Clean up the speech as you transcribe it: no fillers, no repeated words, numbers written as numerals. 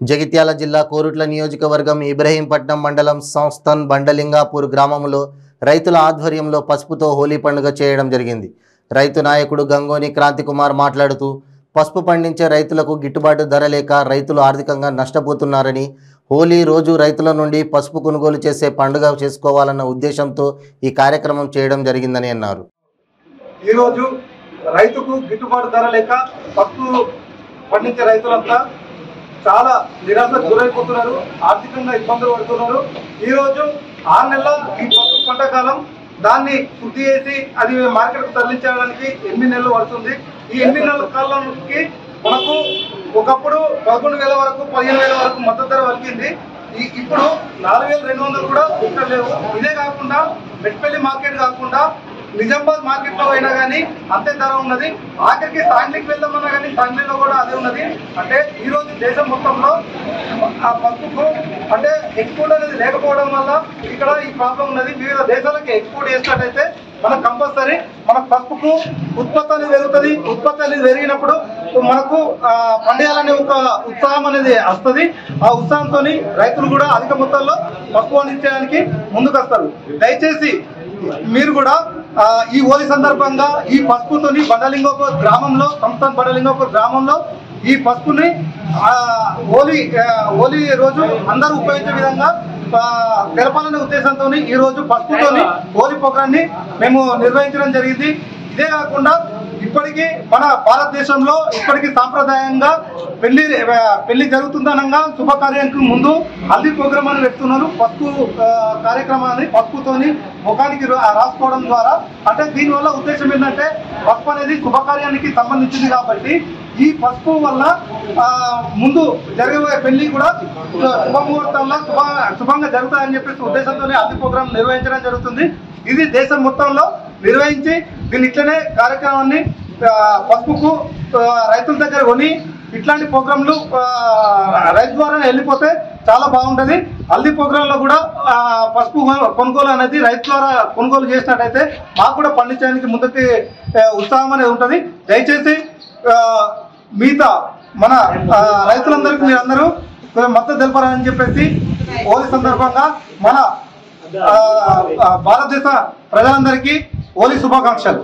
జగిత్యాల జిల్లా కోరుట్ల నియోజకవర్గం ఇబ్రహీంపట్నం మండలం సంస్థన్ బండలింగాపూర్ గ్రామంలో రైతుల ఆధ్వర్యంలో పసుపుతో హోలీ పండుగ చేయడం జరిగింది. రైతు నాయకుడు గంగోని క్రాంతికుమార్ మాట్లాడుతూ పసుపు పండించే రైతులకు గిట్టుబాటు ధర లేక రైతులు ఆర్థికంగా నష్టపోతున్నారని, హోలీ రోజు రైతుల నుండి పసుపు కొనుగోలు చేసే పండుగ చేసుకోవాలన్న ఉద్దేశంతో ఈ కార్యక్రమం చేయడం జరిగిందని అన్నారు. ఈ రోజు రైతుకు గిట్టుబాటు ధర లేక పసుపు పండించే రైతులంతా చాలా నిరాశకు గురైపోతున్నారు, ఆర్థికంగా ఇబ్బందులు పడుతున్నారు. ఈ రోజు 6 నెలల ఈ పసుపు పంట కాలం, దాన్ని శుద్ధి చేసి అది మార్కెట్కు తరలించడానికి 8 నెలలు పడుతుంది. ఈ 8 నెలల కాలానికి మనకు ఒకప్పుడు 11,000 వరకు 15,000 వరకు మద్దతు ధర పలికింది. ఇప్పుడు 4,200 కూడా లేవు. ఇదే కాకుండా మెట్పల్లి మార్కెట్ కాకుండా నిజామాబాద్ మార్కెట్ లో అయినా కానీ అంతే ధర ఉన్నది. ఆఖరికి సాంగ్లీకి వెళ్దామన్నా కానీ సాంగ్లీలో కూడా అదే ఉన్నది. అంటే ఈ రోజు దేశం మొత్తంలో ఆ పసుపుకు అంటే ఎక్స్పోర్ట్ అనేది లేకపోవడం వల్ల ఇక్కడ ఈ ప్రాబ్లం ఉన్నది. వివిధ దేశాలకు ఎక్స్పోర్ట్ చేసినట్టయితే మనకు కంపల్సరీ మనకు పసుపుకు ఉత్పత్తి అనేది పెరుగుతుంది. ఉత్పత్తి అనేది పెరిగినప్పుడు మనకు పండియాలనే ఒక ఉత్సాహం అనేది వస్తుంది. ఆ ఉత్సాహంతో రైతులు కూడా అధిక మొత్తంలో పసుపు పండించడానికి ముందుకు వస్తారు. దయచేసి మీరు కూడా ఈ హోలీ సందర్భంగా ఈ పసుపుతోని బండలింగాపూర్ గ్రామంలో సంస్థాన్ బండలింగాపూర్ గ్రామంలో ఈ పసుపుని హోలీ రోజు అందరూ ఉపయోగించే విధంగా తెలపాలనే ఉద్దేశంతో ఈ రోజు పసుపుతోని హోలీ ప్రోగ్రాన్ని మేము నిర్వహించడం జరిగింది. ఇదే కాకుండా ఇప్పటికీ మన భారతదేశంలో ఇప్పటికీ సాంప్రదాయంగా పెళ్లి జరుగుతుందనగా శుభకార్యానికి ముందు హల్దీ ప్రోగ్రామ్ అని పెడుతున్నారు. పసుపు కార్యక్రమాన్ని పసుపుతోని ముఖానికి రాసుకోవడం ద్వారా, అంటే దీనివల్ల ఉద్దేశం ఏంటంటే పసుపు అనేది శుభకార్యానికి సంబంధించింది కాబట్టి ఈ పసుపు వల్ల ముందు జరిగే పెళ్లి కూడా శుభముహూర్తంలో శుభంగా జరుగుతాయని చెప్పేసి ఉద్దేశంతో హల్దీ ప్రోగ్రామ్ నిర్వహించడం జరుగుతుంది. ఇది దేశం మొత్తంలో నిర్వహించి దీని ఇట్లనే కార్యక్రమాన్ని పసుపుకు రైతుల దగ్గర కొని ఇట్లాంటి ప్రోగ్రాంలు రైతు ద్వారా వెళ్ళిపోతే చాలా బాగుంటుంది. హల్దీ ప్రోగ్రాంలో కూడా పసుపు కొనుగోలు అనేది రైతు ద్వారా కొనుగోలు చేసినట్టయితే మాకు కూడా పండించడానికి ముందుకి ఉత్సాహం అనేది ఉంటుంది. దయచేసి మిగతా మన రైతులందరికీ మీరందరూ మద్దతు తెలపాలని చెప్పేసి హోలీ సందర్భంగా మన భారతదేశ ప్రజలందరికీ హోలీ శుభాకాంక్షలు.